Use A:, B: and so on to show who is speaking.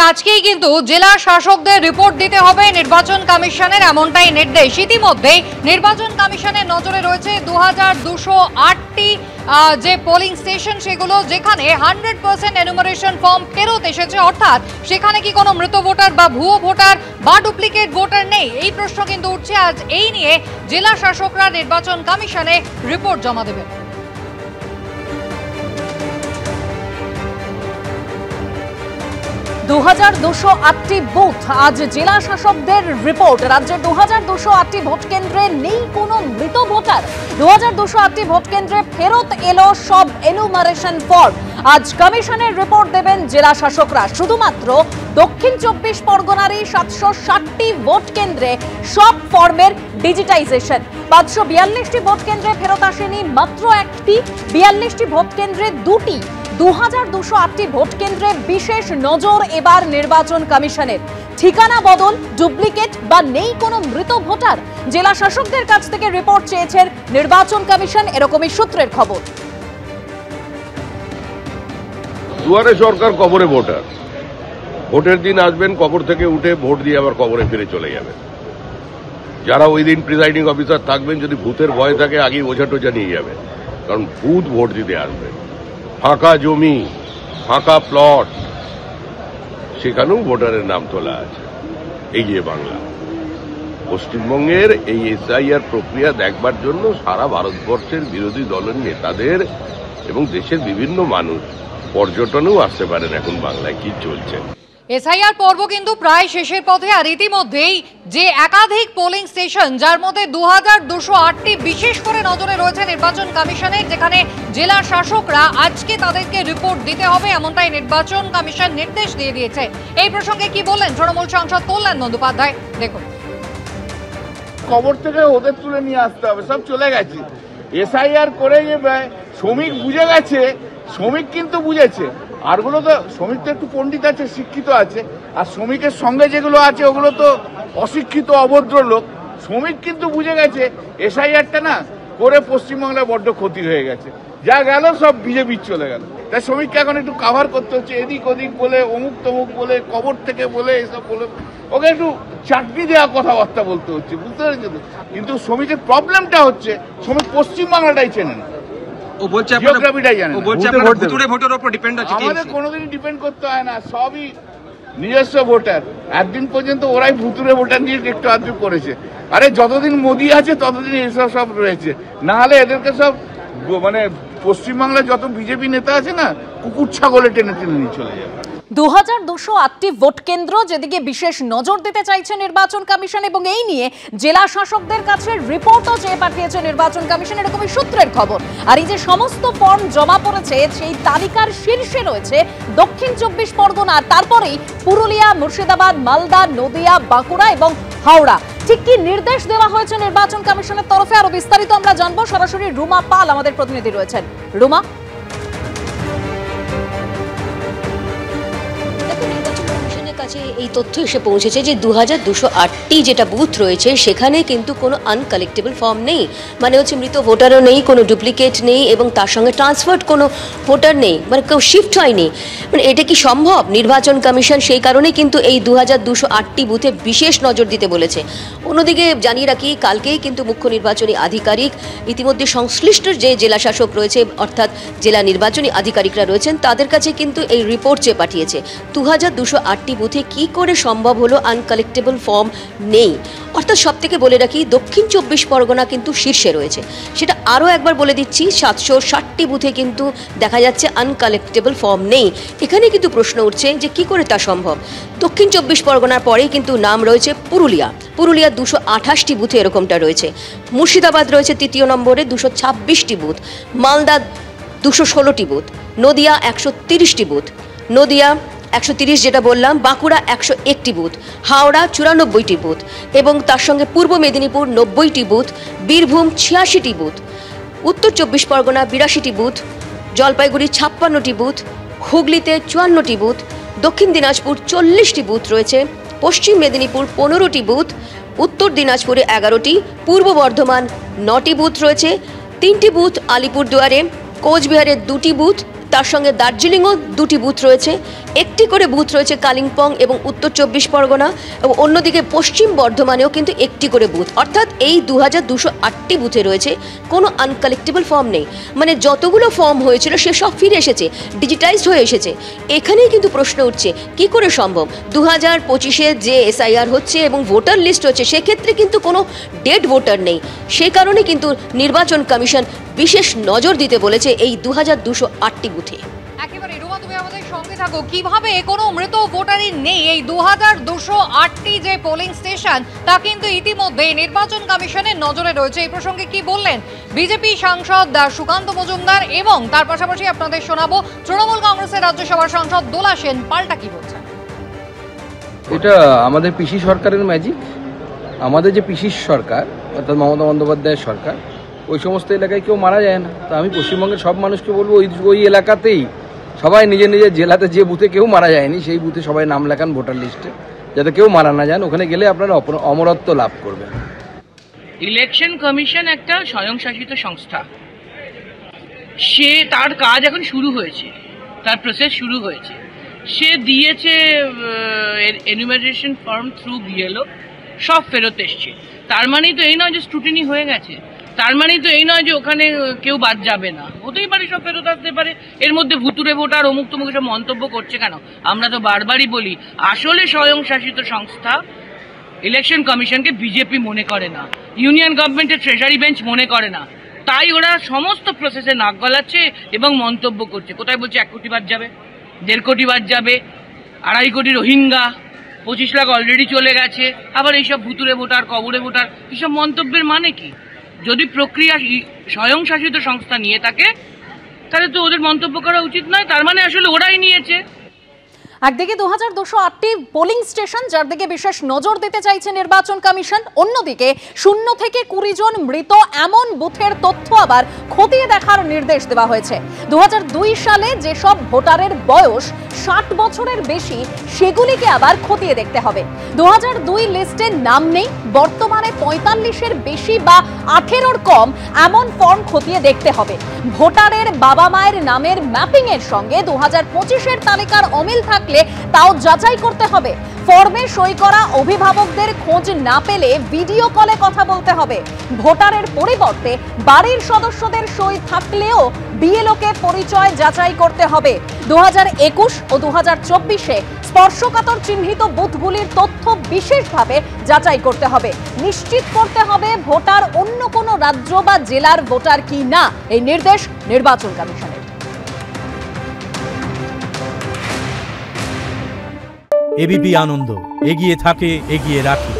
A: আজকেই কিন্তু জেলা শাসকদের রিপোর্ট দিতে হবে নির্বাচন কমিশনের, এমনটাই নির্দেশ। ইতিমধ্যেই নির্বাচন কমিশনের নজরে রয়েছে 2208টি যে পোলিং স্টেশন, সেগুলো যেখানে 100% এনুমারেশন ফর্ম ফেরত এসেছে, অর্থাৎ সেখানে কি কোনো মৃত ভোটার বা ভুয়ো ভোটার বা ডুপ্লিকেট ভোটার নেই, এই প্রশ্ন কিন্তু উঠছে। আজ এই নিয়ে জেলা শাসকরা নির্বাচন কমিশনে রিপোর্ট জমা দেবেন।
B: 2208টি বুথ, আজ জেলা শাসকদের রিপোর্ট। রাজ্যের 2208টি ভোট কেন্দ্রে নেই কোনো মৃত ভোটার। 2208টি ভোট কেন্দ্রে ফেরত এলো সব এনুমারেশন ফর্ম। আজ কমিশনের রিপোর্ট দেবেন জেলা শাসকরা। শুধুমাত্র দক্ষিণ 24 পরগনারই 760টি ভোট কেন্দ্রে সব ফর্মের ডিজিটাইজেশন। 542টি ভোট কেন্দ্রে ফেরত আসেনি মাত্র একটি, 42টি ভোট কেন্দ্রে দুটি। 2208টি ভোট কেন্দ্রে বিশেষ নজর এবার নির্বাচন কমিশনের। ঠিকানা বদল, ডুপ্লিকেট বা নেই কোনো মৃত ভোটার। জেলা শাসকদের কাছ থেকে রিপোর্ট চেয়েছেন নির্বাচন কমিশন, এরকমই সূত্রের খবর।
C: দুয়ারে সরকার, কবরে ভোটার। ভোটের দিন আসবেন, কবর থেকে উঠে ভোট দিয়ে আবার কবরে ফিরে চলে যাবেন। যারা ওই দিন প্রিজাইডিং অফিসার থাকবেন, যদি ভূতের ভয় থাকে আগেই ওঝা টোঝা নিয়ে যাবেন, কারণ ভূত ভোট দিতে আসবে। ফাঁকা জমি, ফাঁকা প্লট, সেখানেও ভোটারের নাম তোলা আছে। এগিয়ে বাংলা। পশ্চিমবঙ্গের এই এসআইআর প্রক্রিয়া দেখবার জন্য সারা ভারতবর্ষের বিরোধী দলের নেতাদের এবং দেশের বিভিন্ন মানুষ পর্যটনেও আসতে পারেন এখন বাংলায় কি চলছে।
A: এসআইআর পর্ব কিন্তু প্রায় শেষের পথে, আর ইতিমধ্যেই যে একাধিক পোলিং স্টেশন, যার মধ্যে 2208টি বিশেষ করে নজরে রয়েছে নির্বাচন কমিশনের, যেখানে জেলা শাসকরা আজকে তাদেরকে রিপোর্ট দিতে হবে, এমনটাই নির্বাচন কমিশন নির্দেশ দিয়ে দিয়েছে। এই প্রসঙ্গে কি বললেন তৃণমূল সাংসদ কল্যাণ বন্দ্যোপাধ্যায়, দেখুন।
D: কবর থেকে ওদের তুলে নিয়ে আসতে হবে, সব চলে গেছে। এসআইআর করে যে শ্রমিক বুঝে গেছে, শ্রমিক কিন্তু বুঝেছে। আরগুলো তো শ্রমিক তো একটু পণ্ডিত আছে, শিক্ষিত আছে, আর শ্রমিকের সঙ্গে যেগুলো আছে ওগুলো তো অশিক্ষিত অভদ্র লোক। শ্রমিক কিন্তু বুঝে গেছে এসআইআরটা না করে পশ্চিমবাংলায় বড্ড ক্ষতি হয়ে গেছে, যা গেল সব বিজেপির চলে গেল। তাই শ্রমিককে এখন একটু কাভার করতে হচ্ছে, এদিক ওদিক বলে, অমুক তমুক বলে, কবর থেকে বলে, এসব বলে ওকে একটু চাকরি দেওয়া কথাবার্তা বলতে হচ্ছে, বুঝতে পেরেছি তো। কিন্তু শ্রমিকের প্রবলেমটা হচ্ছে শ্রমিক পশ্চিমবাংলাটাই চেনে না, জিওগ্রাফিটাই জানে না। আমাদের কোনোদিনই ডিপেন্ড করতে হয় না, সবই নিজস্ব ভোটার। একদিন পর্যন্ত ওরাই ভুতুরে ভোটার নিয়ে একটু আধটু করেছে। আরে যতদিন মোদি আছে ততদিন এসব সব রয়েছে, না হলে এদেরকে সব মানে পশ্চিমবাংলায় যত বিজেপি নেতা আছে না, কুকুর ছাগলে টেনে টেনে নিয়ে চলে যাবে।
B: 2208টি ভোট কেন্দ্র যেদিকে বিশেষ নজর দিতে চাইছে নির্বাচন কমিশন, এবং এই নিয়ে জেলা শাসকদের কাছে রিপোর্টও চেয়ে পাঠিয়েছে নির্বাচন কমিশন, এরকমই সূত্রের খবর। আর এই যে সমস্ত ফর্ম জমা পড়েছে, সেই তালিকার শীর্ষে রয়েছে দক্ষিণ 24 পরগনা, তারপরেই পুরুলিয়া, মুর্শিদাবাদ, মালদা, নদিয়া, বাঁকুড়া এবং হাওড়া। ঠিক কি নির্দেশ দেওয়া হয়েছে নির্বাচন কমিশনের তরফে, আরো বিস্তারিত আমরা জানবো। সরাসরি রুমা পাল আমাদের প্রতিনিধি রয়েছেন। রুমা,
E: এই তথ্য এসে পৌঁছেছে যে 2208টি যেটা বুথ রয়েছে সেখানে কিন্তু কোনো আনকালেক্টেবল ফর্ম নেই, মানে হচ্ছে মৃত ভোটারও নেই, কোনো ডুপ্লিকেট নেই, এবং তার সঙ্গে ট্রান্সফার্ড কোনো ভোটার নেই, মানে কেউ শিফট হয়নি। মানে এটা কি সম্ভব? নির্বাচন কমিশন সেই কারণেই কিন্তু এই 2208টি বুথে বিশেষ নজর দিতে বলেছে। অন্যদিকে জানিয়ে রাখি, কালকেই কিন্তু মুখ্য নির্বাচনী আধিকারিক ইতিমধ্যে সংশ্লিষ্ট যে জেলা শাসক রয়েছে, অর্থাৎ জেলা নির্বাচনী আধিকারিকরা রয়েছেন, তাদের কাছে কিন্তু এই রিপোর্ট চেয়ে পাঠিয়েছে। 2208টি বুথে কি করে সম্ভব হলো আনকালেক্টেবল ফর্ম নেই? অর্থাৎ সব থেকে বলে রাখি, দক্ষিণ 24 পরগনা কিন্তু শীর্ষে রয়েছে। সেটা আরও একবার বলে দিচ্ছি, 760টি বুথে কিন্তু দেখা যাচ্ছে আনকালেক্টেবল ফর্ম নেই। এখানে কিন্তু প্রশ্ন উঠছে যে কি করে তা সম্ভব। দক্ষিণ 24 পরগনার পরেই কিন্তু নাম রয়েছে পুরুলিয়া। 228টি বুথে এরকমটা রয়েছে। মুর্শিদাবাদ রয়েছে তৃতীয় নম্বরে, 226টি বুথ। মালদা 216টি বুথ। নদিয়া 130টি বুথ। নদিয়া 130 যেটা বললাম, বাঁকুড়া 101টি বুথ, হাওড়া 94টি বুথ, এবং তার সঙ্গে পূর্ব মেদিনীপুর 90টি বুথ, বীরভূম 86টি বুথ, উত্তর 24 পরগনা 82টি বুথ, জলপাইগুড়ি 56টি বুথ, হুগলিতে 54টি বুথ, দক্ষিণ দিনাজপুর 40টি বুথ রয়েছে, পশ্চিম মেদিনীপুর 15টি বুথ, উত্তর দিনাজপুরে 11টি, পূর্ব বর্ধমান 9টি বুথ রয়েছে, 3টি বুথ আলিপুরদুয়ারে, কোচবিহারে 2টি বুথ, তার সঙ্গে দার্জিলিংও 2টি বুথ রয়েছে, একটি করে বুথ রয়েছে কালিম্পং এবং উত্তর 24 পরগনা, এবং অন্যদিকে পশ্চিম বর্ধমানেও কিন্তু একটি করে বুথ। অর্থাৎ এই 2208টি বুথে রয়েছে কোনো আনকালেক্টেবল ফর্ম নেই। মানে যতগুলো ফর্ম হয়েছিল সে সব ফিরে এসেছে, ডিজিটাইজড হয়ে এসেছে। এখানেই কিন্তু প্রশ্ন উঠছে কি করে সম্ভব 2025-এ যে এসআইআর হচ্ছে এবং ভোটার লিস্ট হচ্ছে, সেক্ষেত্রে কিন্তু কোনো ডেড ভোটার নেই। সে কারণে কিন্তু নির্বাচন কমিশন বিশেষ নজর দিতে বলেছে এই 2208টি বুথে।
A: একেবারে রুমা, তুমি আমাদের সঙ্গে থাকো। কিভাবে কোনো মৃত ভোটারই নেই এই 2208টি যে পোলিং স্টেশন, তা কিন্তু ইতিমধ্যে নির্বাচন কমিশনের নজরে রয়েছে। এই প্রসঙ্গে কি বললেন বিজেপি সাংসদ সুকান্ত মজুমদার, এবং তার পাশাপাশি আপনাদের শোনাবো তৃণমূল কংগ্রেসের রাজ্যসভার সাংসদ দোলা সেন পাল্টা কি বলছেন।
F: এটা আমাদের পিসি সরকারের ম্যাজিক। আমাদের যে পিসি সরকার অর্থাৎ মমতা বন্দ্যোপাধ্যায়ের সরকার, ওই সমস্ত এলাকায় কেউ মারা যায় না। তো আমি পশ্চিমবঙ্গের সব মানুষকে বলবো ওই এলাকাতেই সবাই নিজের নিজের জেলাতে যে বুথে কেউ মারা যায়নি সেই বুথে সবাই নাম লেখান ভোটার লিস্টে, যাতে কেউ মারা না যান। ওখানে গেলে আপনারা অমরত্ব লাভ করবেন।
G: ইলেকশন কমিশন একটা স্বয়ংশাসিত সংস্থা, সে তার কাজ এখন শুরু হয়েছে, তার প্রসেস শুরু হয়েছে। সে দিয়েছে এনুমারেশন ফর্ম থ্রু বিএলও, সব ফেরত এসছে। তার মানেই তো এই নয় যে স্ক্রুটিনি হয়ে গেছে, তার মানেই তো এই নয় যে ওখানে কেউ বাদ যাবে না। হতেই পারে সব ফেরত আসতে পারে। এর মধ্যে ভুতুরে ভোটার অমুক তমুক সব মন্তব্য করছে কেন? আমরা তো বারবারই বলি আসলে স্বয়ংশাসিত সংস্থা ইলেকশন কমিশনকে বিজেপি মনে করে না, ইউনিয়ন গভর্নমেন্টের ট্রেজারি বেঞ্চ মনে করে না, তাই ওরা সমস্ত প্রসেসে নাক গলাচ্ছে এবং মন্তব্য করছে। কোথায় বলছে 1 কোটি বাদ যাবে, 1.5 কোটি বাদ যাবে, 2.5 কোটি রোহিঙ্গা, 25 লাখ অলরেডি চলে গেছে, আবার এইসব ভুতুরে ভোটার, কবরে ভোটার, এইসব মন্তব্যের মানে কি? যদি প্রক্রিয়া স্বয়ংশাসিত সংস্থা নিয়ে থাকে তাহলে তো ওদের মন্তব্য করা উচিত নয়। তার মানে আসলে ওরাই নিয়েছে।
B: একদিকে 2208টি পোলিং স্টেশন, যার দিকে বিশেষ নজর দিতে চাইছে নির্বাচন কমিশন, অন্যদিকে 0 থেকে 20 জন মৃত এমন বুথের তথ্য আবার খতিয়ে দেখার নির্দেশ দেওয়া হয়েছে। 2002 সালে যেসব ভোটারের বয়স 60 বছরের বেশি, সেগুলিকে আবার খতিয়ে দেখতে হবে। 2002 লিস্টে নাম নেই, বর্তমানে 45-এর বেশি বা 18-র কম এমন ফর্ম খতিয়ে দেখতে হবে। ভোটারের বাবা মায়ের নামের ম্যাপিং এর সঙ্গে 2025-এর তালিকার অমিল থাকলে তাও যাচাই করতে হবে। ফর্মে সই করা অভিভাবকদের খোঁজ না পেলে ভিডিও কলে কথা বলতে হবে। ভোটারের পরিবর্তে বাড়ির সদস্যদের সই থাকলেও বিএলওকে পরিচয় যাচাই করতে হবে। 2021 ও 2024-এ স্পর্শকাতর চিহ্নিত বুথগুলির তথ্য বিশেষভাবে যাচাই করতে হবে। নিশ্চিত করতে হবে ভোটার অন্য কোনো রাজ্য বা জেলার ভোটার কি না, এই নির্দেশ নির্বাচন কমিশনের।
H: এবিপি আনন্দ, এগিয়ে থাকে, এগিয়ে রাখে।